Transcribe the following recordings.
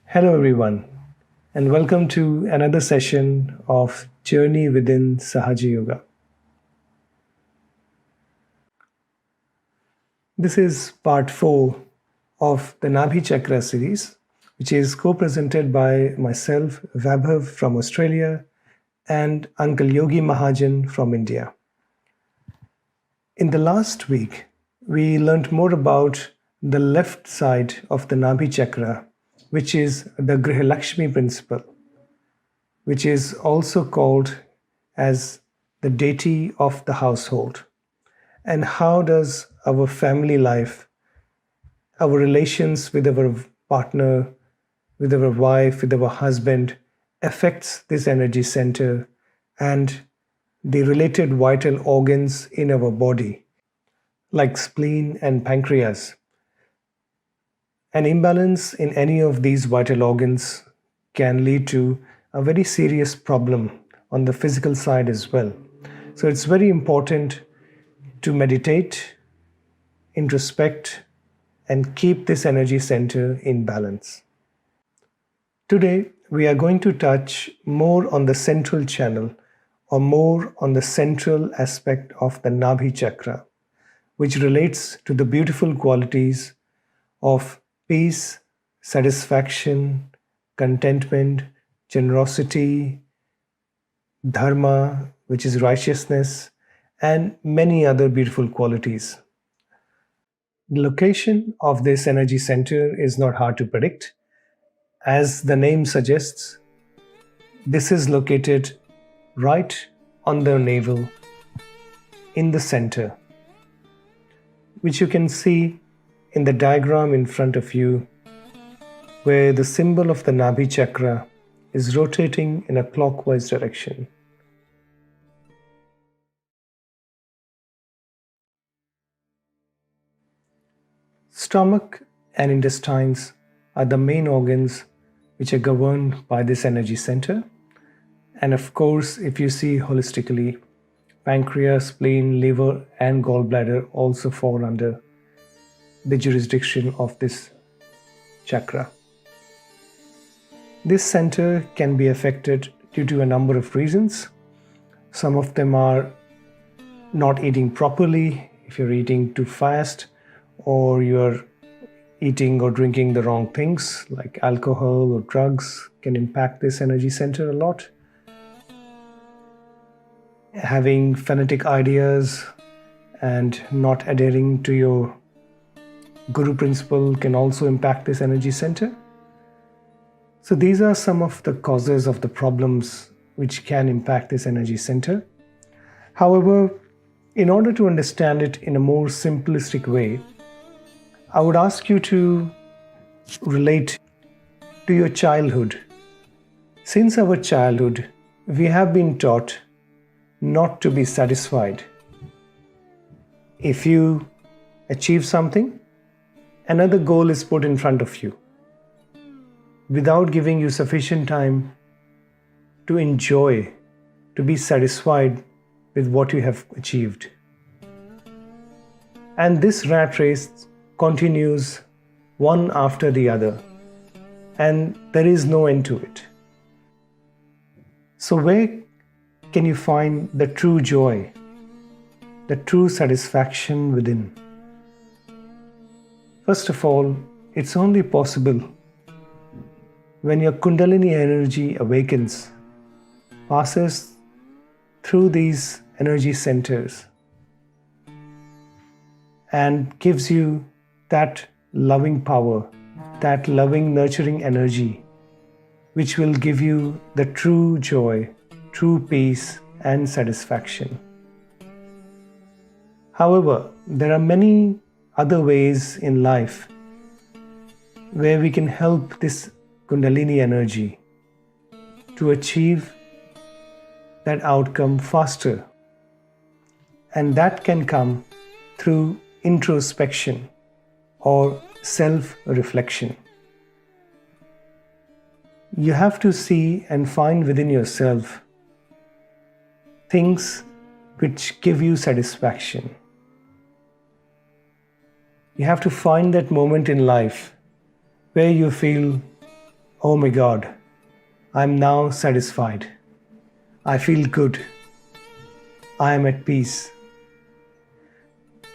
Hello, everyone, and welcome to another session of Journey Within Sahaja Yoga. This is part 4 of the Nabhi Chakra series, which is co-presented by myself, Vaibhav from Australia, and Uncle Yogi Mahajan from India. In the last week, we learned more about the left side of the Nabhi Chakra, which is the Grihalakshmi principle, which is also called as the deity of the household. And how does our family life, our relations with our partner, with our wife, with our husband, affects this energy center and the related vital organs in our body, like spleen and pancreas. An imbalance in any of these vital organs can lead to a very serious problem on the physical side as well. So it's very important to meditate, introspect, and keep this energy center in balance. Today, we are going to touch more on the central channel, or more on the central aspect of the Nabhi Chakra, which relates to the beautiful qualities of peace, satisfaction, contentment, generosity, dharma, which is righteousness, and many other beautiful qualities. The location of this energy center is not hard to predict. As the name suggests, this is located right on the navel, in the center, which you can see in the diagram in front of you, where the symbol of the Nabhi Chakra is rotating in a clockwise direction. Stomach and intestines are the main organs which are governed by this energy center. And of course, if you see holistically, pancreas, spleen, liver, and gallbladder also fall under the jurisdiction of this chakra. This center can be affected due to a number of reasons. Some of them are not eating properly, if you're eating too fast, or you're eating or drinking the wrong things like alcohol or drugs can impact this energy center a lot. Having fanatic ideas and not adhering to your Guru principle can also impact this energy center. So these are some of the causes of the problems which can impact this energy center. However, in order to understand it in a more simplistic way, I would ask you to relate to your childhood. Since our childhood, we have been taught not to be satisfied. If you achieve something, another goal is put in front of you without giving you sufficient time to enjoy, to be satisfied with what you have achieved. And this rat race continues one after the other, and there is no end to it. So where can you find the true joy, the true satisfaction within? First of all, it's only possible when your Kundalini energy awakens, passes through these energy centers, and gives you that loving power, that loving, nurturing energy, which will give you the true joy, true peace, and satisfaction. However, there are many other ways in life where we can help this Kundalini energy to achieve that outcome faster. And that can come through introspection or self-reflection. You have to see and find within yourself things which give you satisfaction. You have to find that moment in life where you feel, oh my God, I'm now satisfied. I feel good. I am at peace.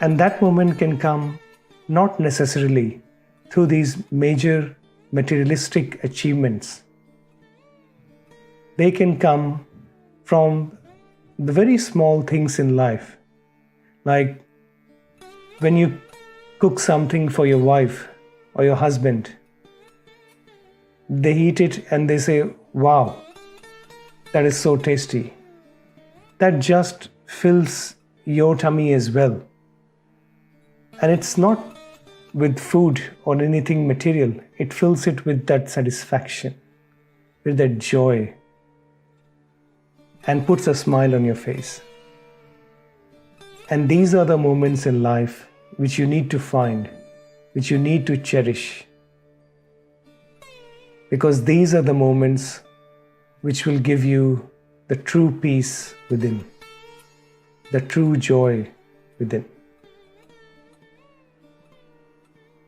And that moment can come not necessarily through these major materialistic achievements. They can come from the very small things in life, like when you cook something for your wife or your husband. They eat it and they say, wow, that is so tasty. That just fills your tummy as well. And it's not with food or anything material, it fills it with that satisfaction, with that joy, and puts a smile on your face. And these are the moments in life which you need to find, which you need to cherish. Because these are the moments which will give you the true peace within, the true joy within.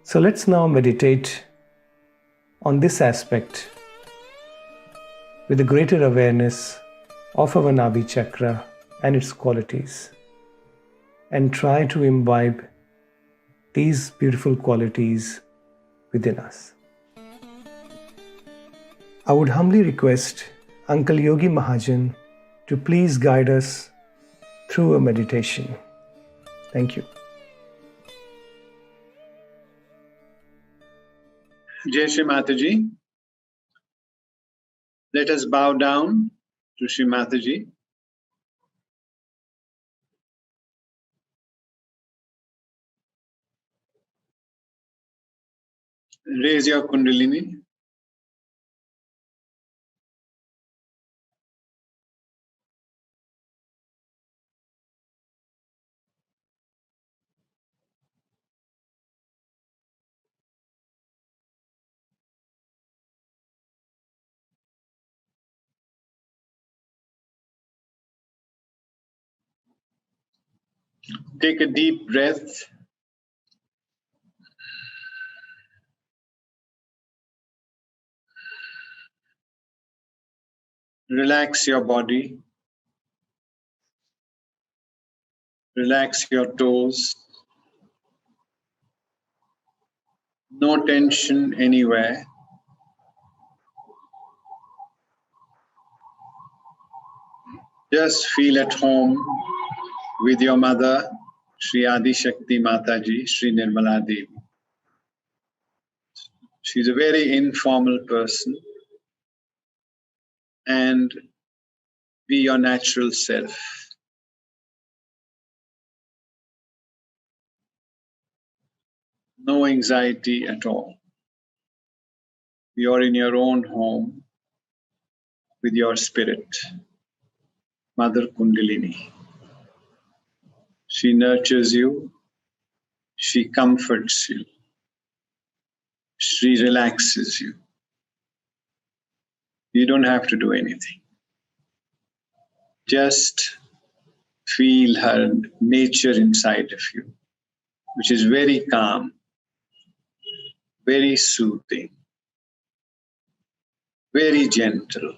So let's now meditate on this aspect with a greater awareness of our Nabhi Chakra and its qualities, and try to imbibe these beautiful qualities within us. I would humbly request Uncle Yogi Mahajan to please guide us through a meditation. Thank you. Jai Shri Mataji. Let us bow down to Shri Mataji. Raise your Kundalini. Take a deep breath. Relax your body. Relax your toes. No tension anywhere. Just feel at home with your mother, Shri Adi Shakti Mataji, Shri Nirmala Devi. She's a very informal person, and be your natural self. No anxiety at all. You're in your own home with your spirit, Mother Kundalini. She nurtures you, she comforts you, she relaxes you. You don't have to do anything. Just feel her nature inside of you, which is very calm, very soothing, very gentle,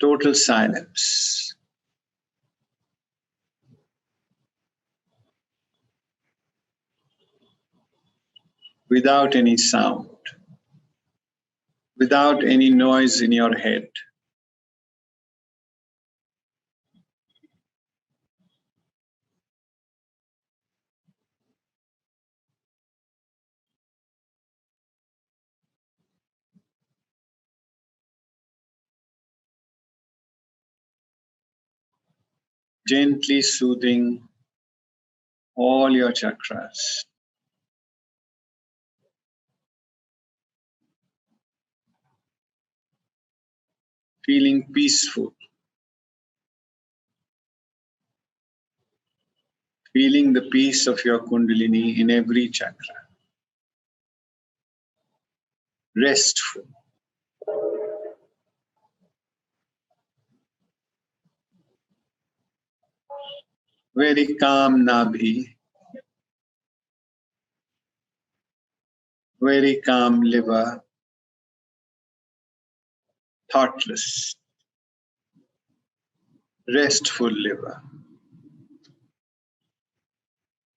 total silence. Without any sound, without any noise in your head. Gently soothing all your chakras. Feeling peaceful. Feeling the peace of your Kundalini in every chakra. Restful. very calm Nabhi, very calm liver, thoughtless, restful liver,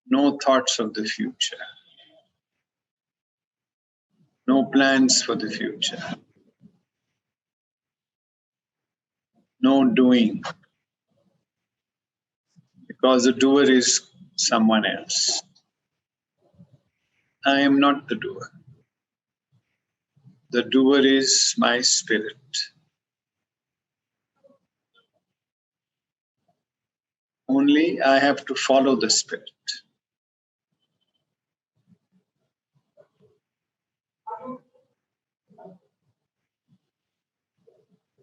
no thoughts of the future, no plans for the future, no doing, because the doer is someone else. I am not the doer. The doer is my spirit. Only I have to follow the spirit.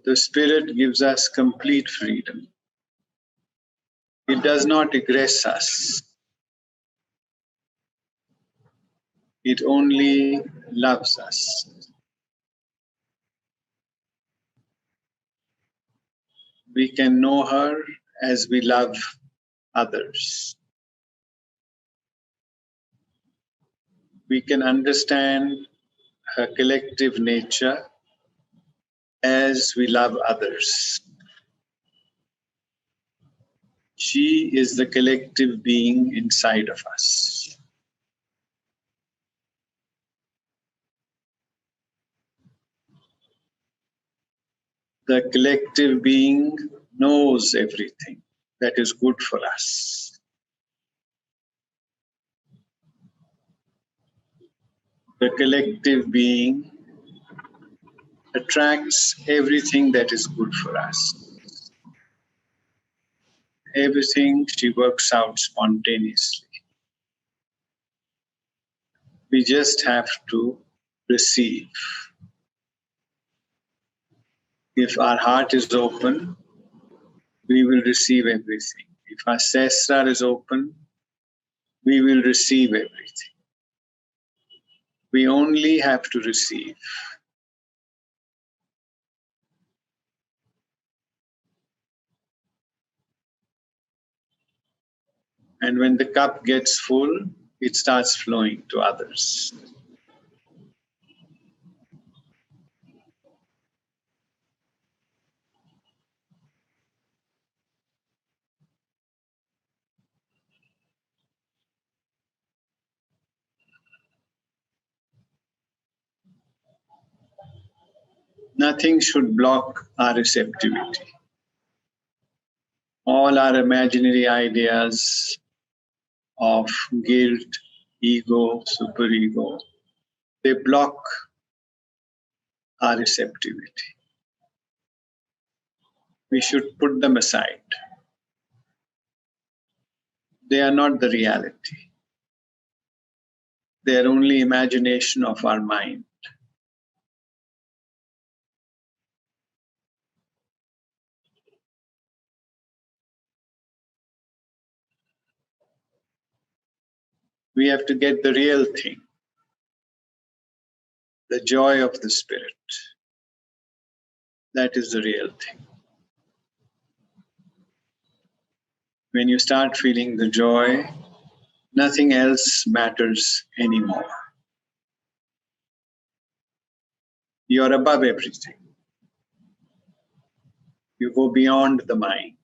The spirit gives us complete freedom. It does not aggress us. It only loves us. We can know her as we love others. We can understand her collective nature as we love others. She is the collective being inside of us. The collective being knows everything that is good for us. The collective being attracts everything that is good for us. Everything she works out spontaneously. We just have to receive. If our heart is open, we will receive everything. If our sestra is open, we will receive everything. We only have to receive. And when the cup gets full, it starts flowing to others. Nothing should block our receptivity. All our imaginary ideas of guilt, ego, superego, they block our receptivity. We should put them aside. They are not the reality. They are only imagination of our mind. We have to get the real thing, the joy of the spirit. That is the real thing. When you start feeling the joy, nothing else matters anymore. You're above everything. You go beyond the mind.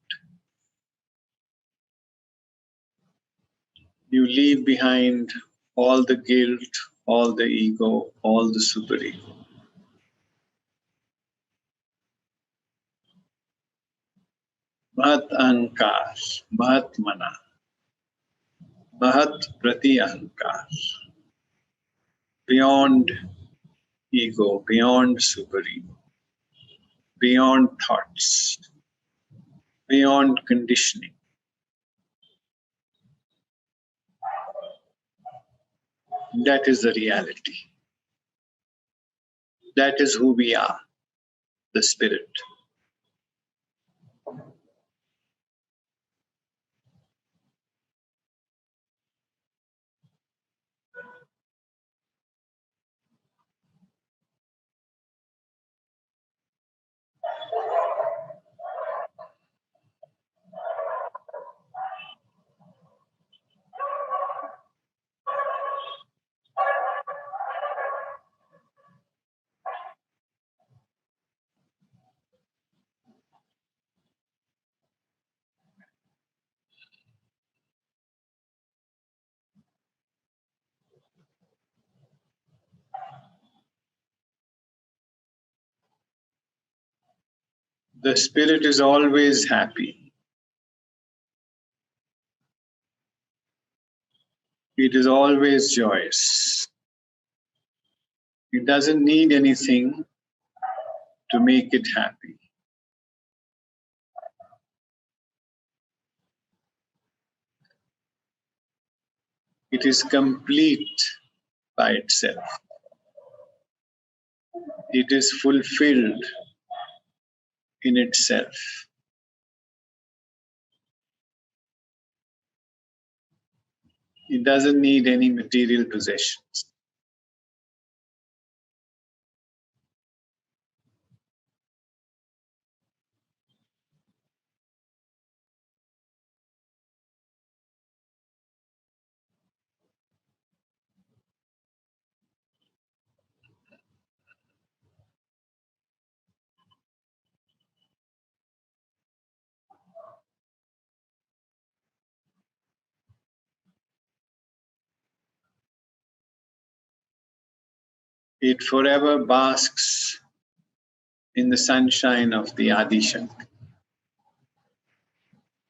You leave behind all the guilt, all the ego, all the superego. Mahat ahankar, mahat mana, mahat prati ahankar. Beyond ego, beyond superego, beyond thoughts, beyond conditioning. That is the reality. That is who we are, the spirit. The spirit is always happy. It is always joyous. It doesn't need anything to make it happy. It is complete by itself. It is fulfilled in itself. It doesn't need any material possessions. It forever basks in the sunshine of the Adi Shakti.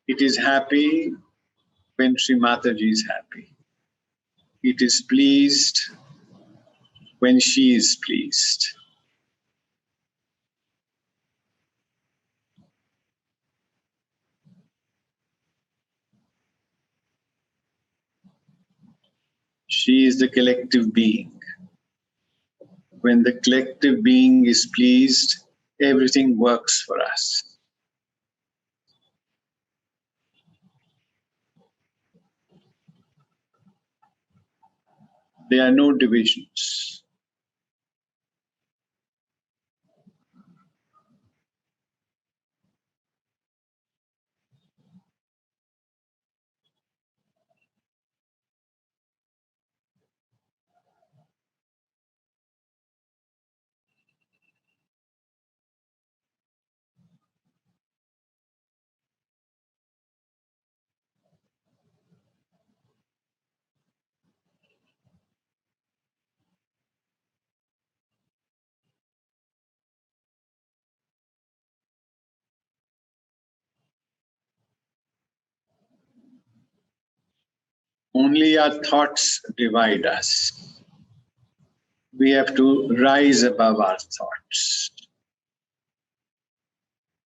It is happy when Sri Mataji is happy. It is pleased when she is pleased. She is the collective being. When the collective being is pleased, everything works for us. There are no divisions. Only our thoughts divide us. We have to rise above our thoughts.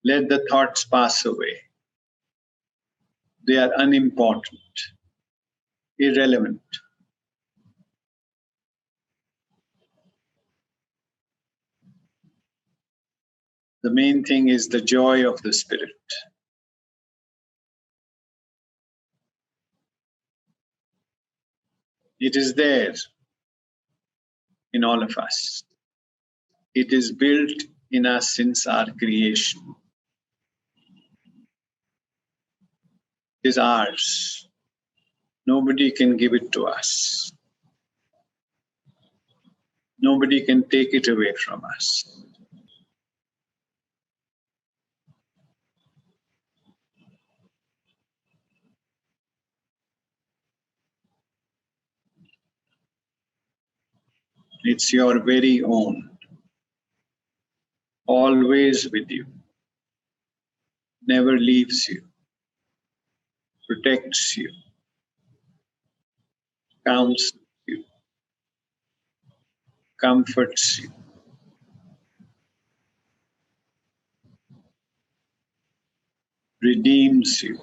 Let the thoughts pass away. They are unimportant, irrelevant. The main thing is the joy of the spirit. It is there in all of us. It is built in us since our creation. It is ours. Nobody can give it to us. Nobody can take it away from us. It's your very own, always with you, never leaves you, protects you, counsels you, comforts you, redeems you.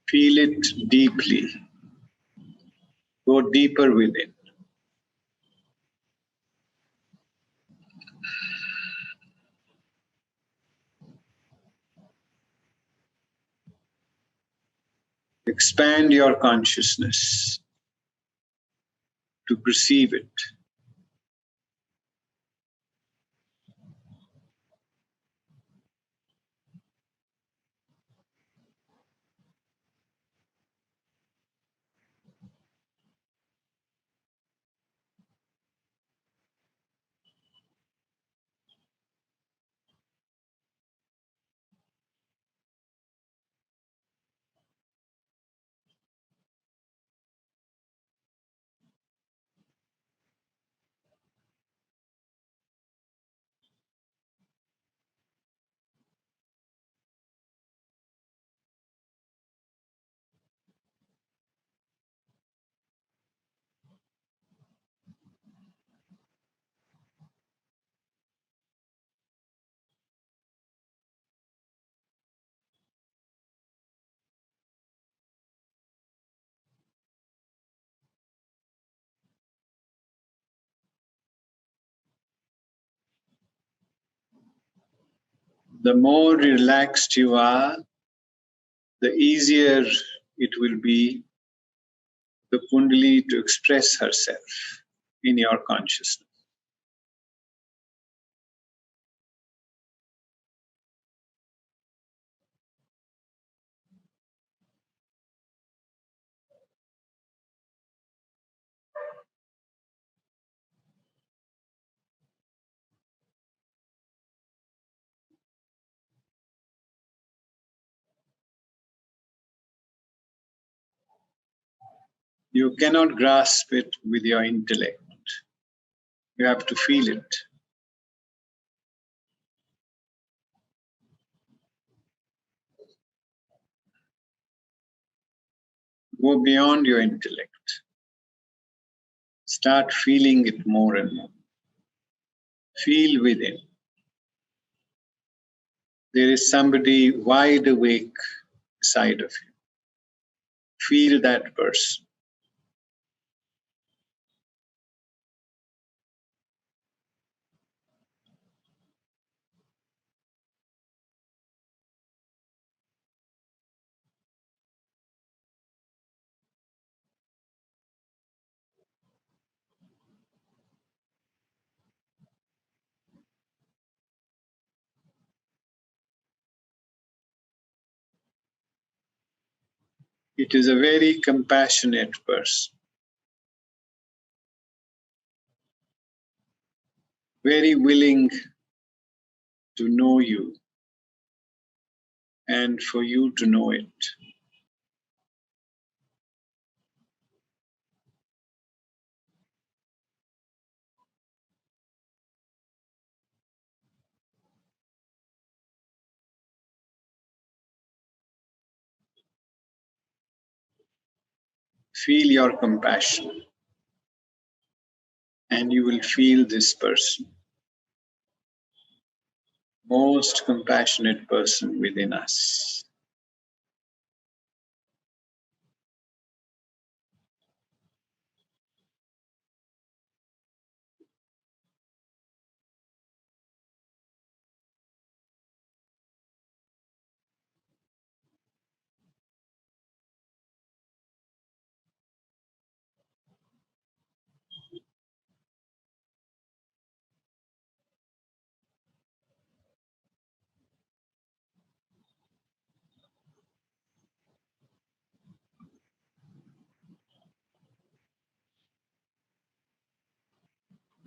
Feel it deeply. Go deeper within. Expand your consciousness to perceive it. The more relaxed you are, the easier it will be the Kundalini to express herself in your consciousness. You cannot grasp it with your intellect. You have to feel it. Go beyond your intellect. Start feeling it more and more. Feel within. There is somebody wide awake beside of you. Feel that person. It is a very compassionate person, very willing to know you and for you to know it. Feel your compassion, and you will feel this person, most compassionate person within us.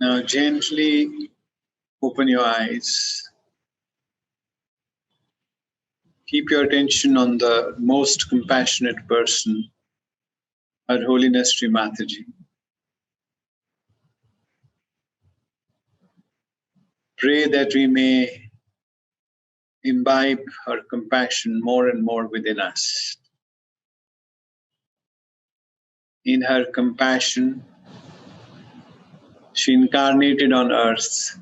Now gently open your eyes. Keep your attention on the most compassionate person, Her Holiness Sri Mataji. Pray that we may imbibe her compassion more and more within us. In her compassion, she incarnated on earth.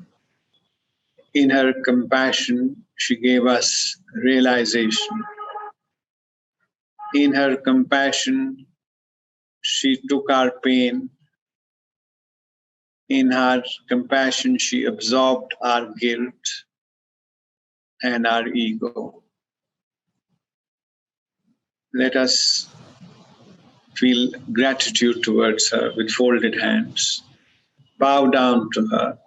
In her compassion, she gave us realization. In her compassion, she took our pain. In her compassion, she absorbed our guilt and our ego. Let us feel gratitude towards her with folded hands. Bow down to her.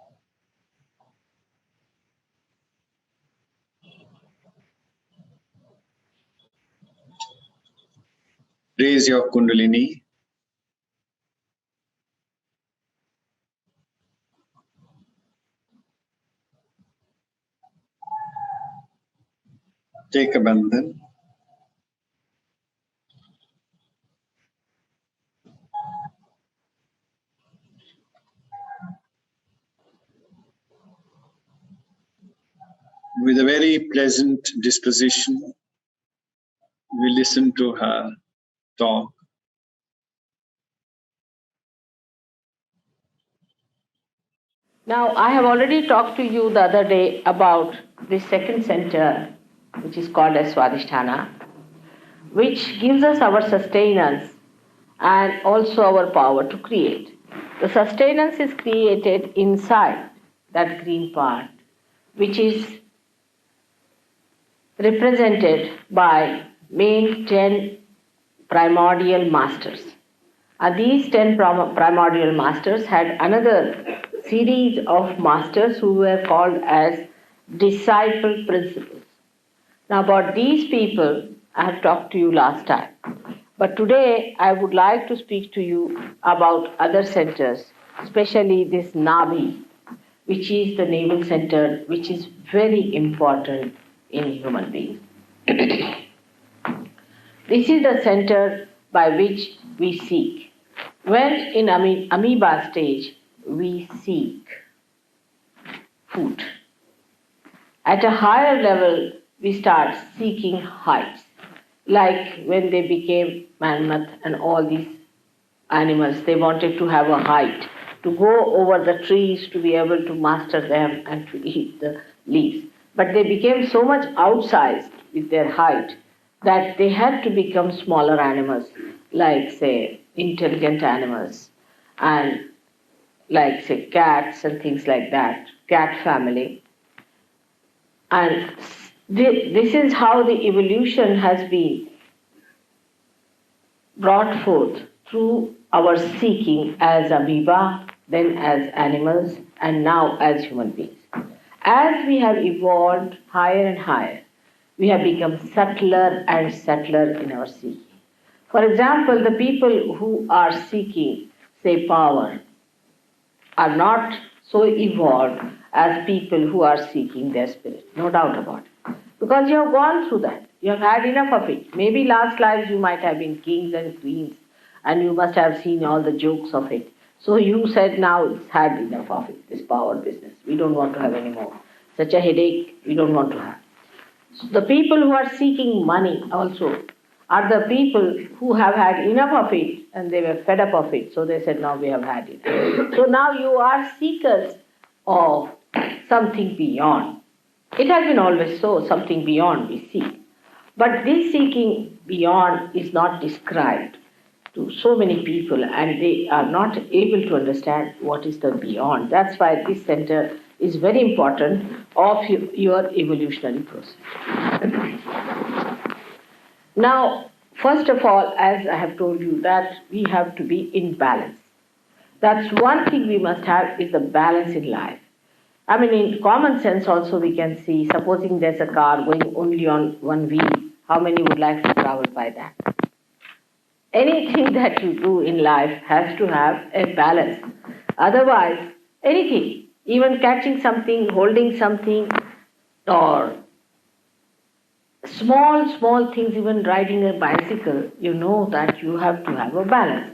Raise your Kundalini. Take a bandhan. With a very pleasant disposition, we listen to her talk. Now, I have already talked to you the other day about the second center, which is called as Swadisthana, which gives us our sustenance and also our power to create. The sustenance is created inside that green part, which is represented by main 10 primordial masters. And these 10 primordial masters had another series of masters who were called as disciple principles. Now, about these people, I have talked to you last time. But today, I would like to speak to you about other centers, especially this Nabhi, which is the navel center, which is very important in human beings. This is the center by which we seek. When in amoeba stage, we seek food. At a higher level, we start seeking heights. Like when they became mammoth and all these animals, they wanted to have a height, to go over the trees, to be able to master them and to eat the leaves. But they became so much outsized with their height that they had to become smaller animals, like, say, intelligent animals, and like, say, cats and things like that, cat family. And this is how the evolution has been brought forth through our seeking as amoeba, then as animals, and now as human beings. As we have evolved higher and higher, we have become subtler and subtler in our seeking. For example, the people who are seeking, say, power, are not so evolved as people who are seeking their spirit, no doubt about it. Because you have gone through that. You have had enough of it. Maybe last lives you might have been kings and queens, and you must have seen all the jokes of it. So you said, now it's had enough of it, this power business. We don't want to have any more. Such a headache we don't want to have. So the people who are seeking money also are the people who have had enough of it and they were fed up of it. So they said, now we have had it. So now you are seekers of something beyond. It has been always so, something beyond we seek. But this seeking beyond is not described to so many people and they are not able to understand what is the beyond. That's why this center is very important of your evolutionary process. Now, first of all, as I have told you, that we have to be in balance. That's one thing we must have, is the balance in life. I mean, in common sense also we can see, supposing there's a car going only on one wheel, how many would like to travel by that? Anything that you do in life has to have a balance. Otherwise, anything, even catching something, holding something, or small things, even riding a bicycle, you know that you have to have a balance.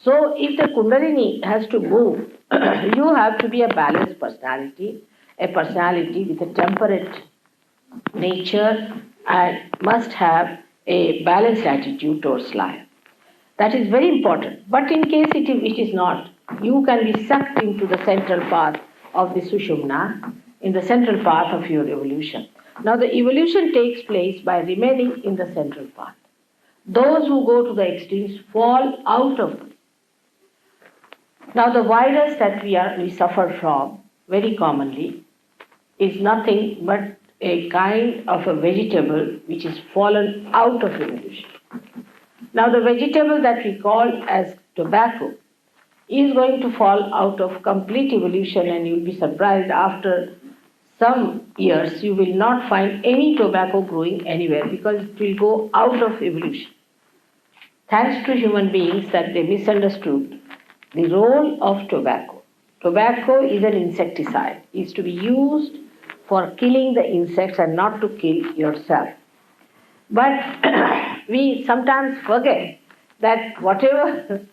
So if the Kundalini has to move, you have to be a balanced personality, a personality with a temperate nature, and must have a balanced attitude towards life. That is very important. But in case it is not, you can be sucked into the central path of the Sushumna, in the central path of your evolution. Now the evolution takes place by remaining in the central path. Those who go to the extremes fall out of it. Now the virus that we suffer from very commonly is nothing but a kind of a vegetable which is fallen out of evolution. Now the vegetable that we call as tobacco is going to fall out of complete evolution, and you'll be surprised after some years you will not find any tobacco growing anywhere because it will go out of evolution. Thanks to human beings that they misunderstood the role of tobacco. Tobacco is an insecticide. It is to be used for killing the insects and not to kill yourself. But we sometimes forget that whatever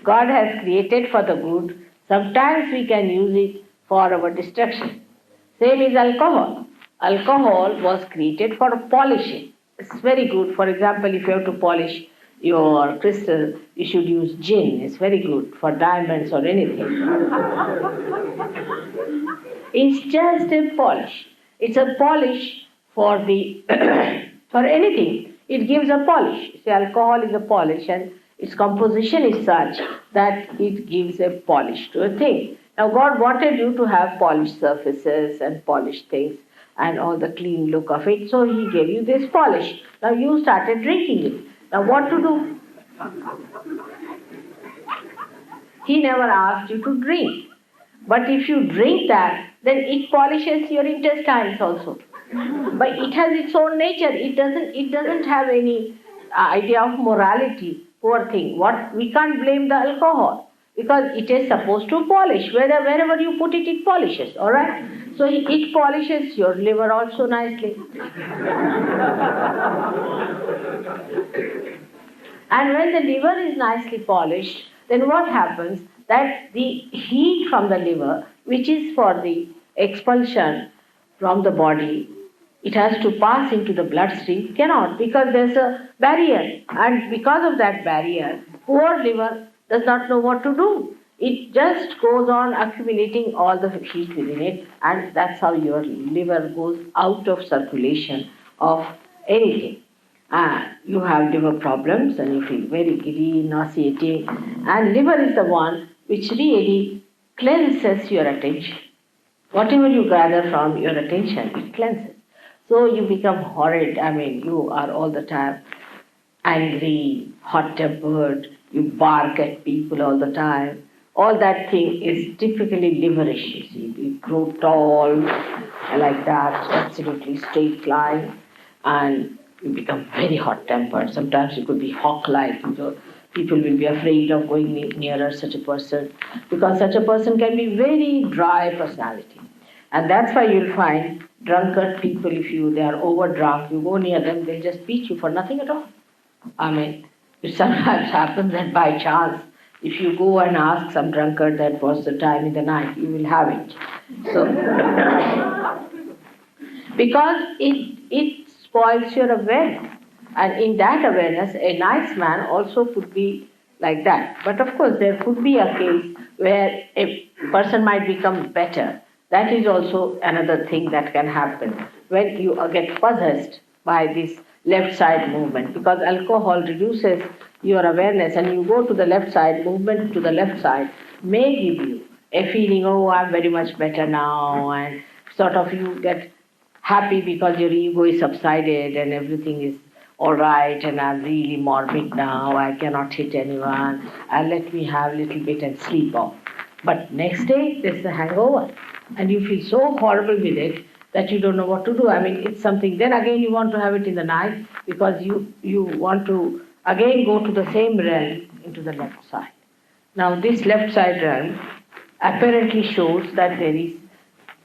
God has created for the good, sometimes we can use it for our destruction. Same is alcohol. Alcohol was created for polishing. It's very good. For example, if you have to polish your crystal, you should use gin. It's very good for diamonds or anything. It's just a polish. It's a polish for the for anything. It gives a polish. See, alcohol is a polish, and its composition is such that it gives a polish to a thing. Now, God wanted you to have polished surfaces and polished things, and all the clean look of it. So he gave you this polish. Now you started drinking it. Now what to do? He never asked you to drink. But if you drink that, then it polishes your intestines also. But it has its own nature. It doesn't have any idea of morality. Poor thing. We can't blame the alcohol because it is supposed to polish. Wherever you put it, it polishes. All right. So it polishes your liver also nicely. And when the liver is nicely polished, then what happens? That the heat from the liver, which is for the expulsion from the body, it has to pass into the bloodstream, cannot, because there's a barrier. And because of that barrier, poor liver does not know what to do. It just goes on accumulating all the heat within it, and that's how your liver goes out of circulation of anything. You have liver problems and you feel very giddy, nauseating, and liver is the one which really cleanses your attention. Whatever you gather from your attention, it cleanses. So you become horrid. You are all the time angry, hot-tempered, you bark at people all the time. All that thing is typically liverish, you see. You grow tall like that, absolutely straight line, and you become very hot-tempered. Sometimes you could be hawk-like. People will be afraid of going nearer such a person because such a person can be very dry personality. And that's why you'll find drunkard people, if they are overdrunk, you go near them, they'll just beat you for nothing at all. It sometimes happens that by chance, if you go and ask some drunkard that was the time in the night, you will have it. So, because it spoils your awareness. And in that awareness, a nice man also could be like that. But of course, there could be a case where a person might become better. That is also another thing that can happen when you get possessed by this left side movement, because alcohol reduces your awareness and you go to the left side, movement to the left side may give you a feeling, oh, I'm very much better now, and sort of you get happy because your ego is subsided and everything is all right, and I'm really morbid now, I cannot hit anyone, and let me have a little bit and sleep off. But next day, there's a hangover, and you feel so horrible with it that you don't know what to do. It's something, then again you want to have it in the night because you want to again go to the same realm into the left side. Now this left side realm apparently shows that there is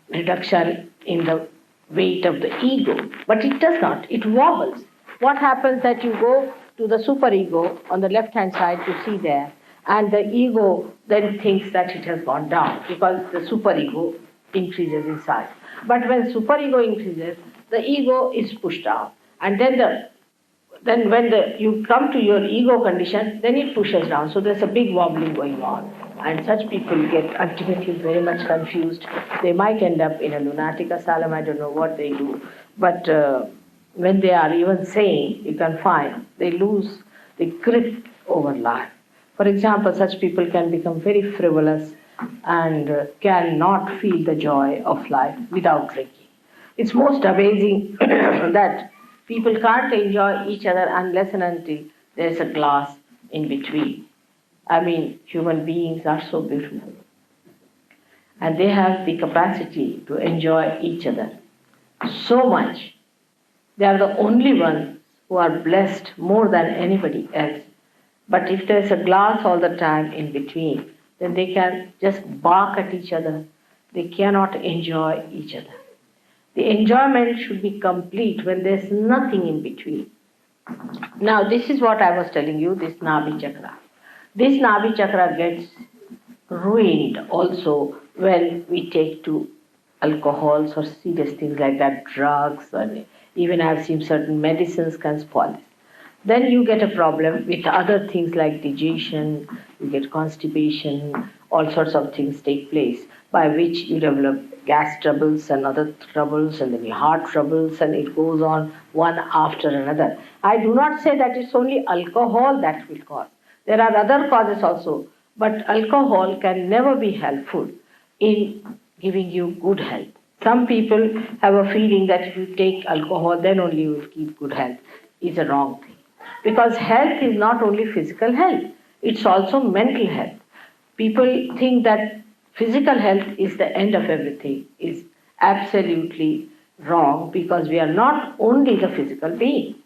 reduction in the weight of the ego, but it does not, it wobbles. What happens that you go to the superego on the left hand side to see there, and the ego then thinks that it has gone down because the superego increases in size. But when superego increases, the ego is pushed down, and then when you come to your ego condition, then it pushes down. So there's a big wobbling going on, and such people get ultimately very much confused. They might end up in a lunatic asylum. I don't know what they do, but when they are even sane, you can find they lose the grip over life. For example, such people can become very frivolous and cannot feel the joy of life without drinking. It's most amazing that people can't enjoy each other unless and until there's a glass in between. Human beings are so beautiful. And they have the capacity to enjoy each other so much. They are the only ones who are blessed more than anybody else. But if there's a glass all the time in between, then they can just bark at each other. They cannot enjoy each other. The enjoyment should be complete when there's nothing in between. Now, this is what I was telling you, this Nabhi Chakra. This Nabhi Chakra gets ruined also when we take to alcohols or serious things like that, drugs, and even I've seen certain medicines can spoil this. Then you get a problem with other things like digestion, you get constipation, all sorts of things take place by which you develop gas troubles and other troubles and then your heart troubles, and it goes on one after another. I do not say that it's only alcohol that will cause. There are other causes also, but alcohol can never be helpful in giving you good health. Some people have a feeling that if you take alcohol, then only you will keep good health. It's a wrong thing. Because health is not only physical health, it's also mental health. People think that physical health is the end of everything. Is absolutely wrong, because we are not only the physical being.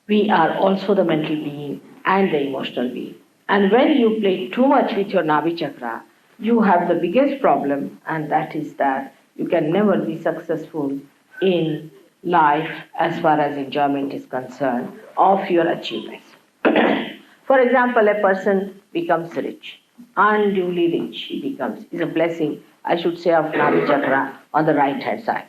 We are also the mental being and the emotional being. And when you play too much with your Nabhi Chakra, you have the biggest problem, and that is that you can never be successful in life as far as enjoyment is concerned of your achievements. For example, a person becomes rich, unduly rich he becomes. Is a blessing, I should say, of Nabhi Chakra on the right hand side.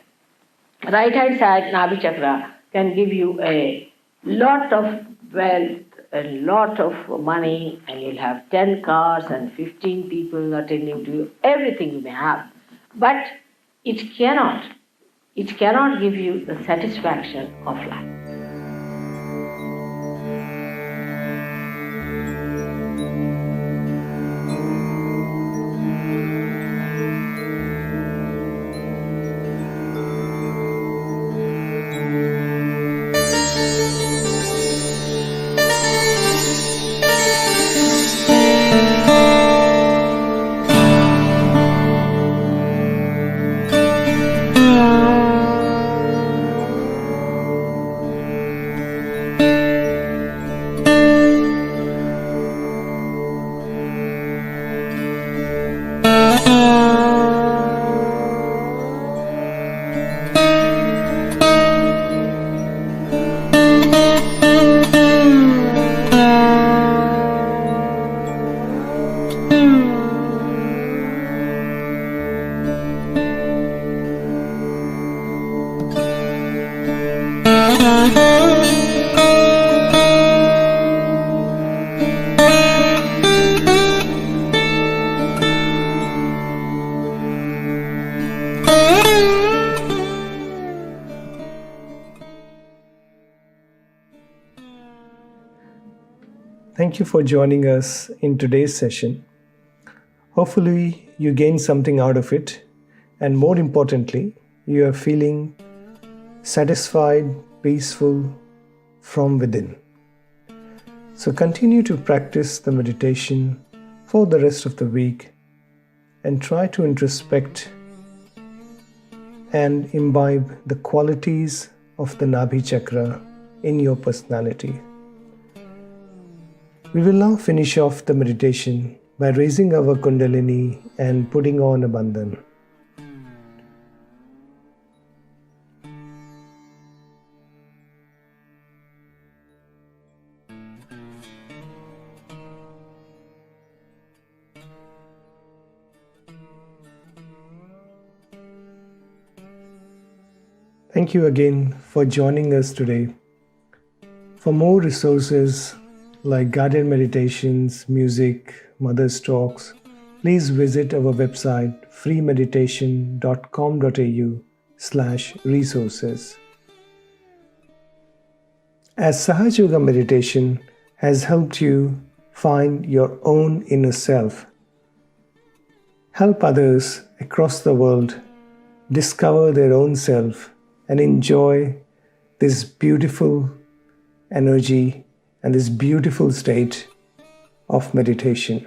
Right hand side Nabhi Chakra can give you a lot of wealth, a lot of money, and you'll have 10 cars and 15 people attending to you, everything you may have. But it cannot give you the satisfaction of life. Thank you for joining us in today's session. Hopefully, you gained something out of it, and more importantly, you are feeling satisfied, peaceful from within. So continue to practice the meditation for the rest of the week and try to introspect and imbibe the qualities of the Nabhi Chakra in your personality. We will now finish off the meditation by raising our Kundalini and putting on a bandhan. Thank you again for joining us today. For more resources like guided meditations, music, Mother's talks, please visit our website freemeditation.com.au/resources. As Sahaja Yoga meditation has helped you find your own inner self, help others across the world discover their own self and enjoy this beautiful energy and this beautiful state of meditation.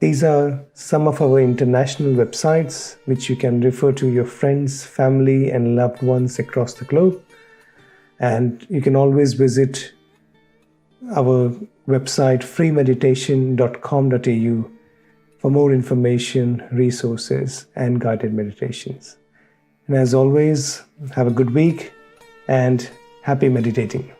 These are some of our international websites which you can refer to your friends, family, and loved ones across the globe. And you can always visit our website freemeditation.com.au for more information, resources, and guided meditations. And as always, have a good week and happy meditating.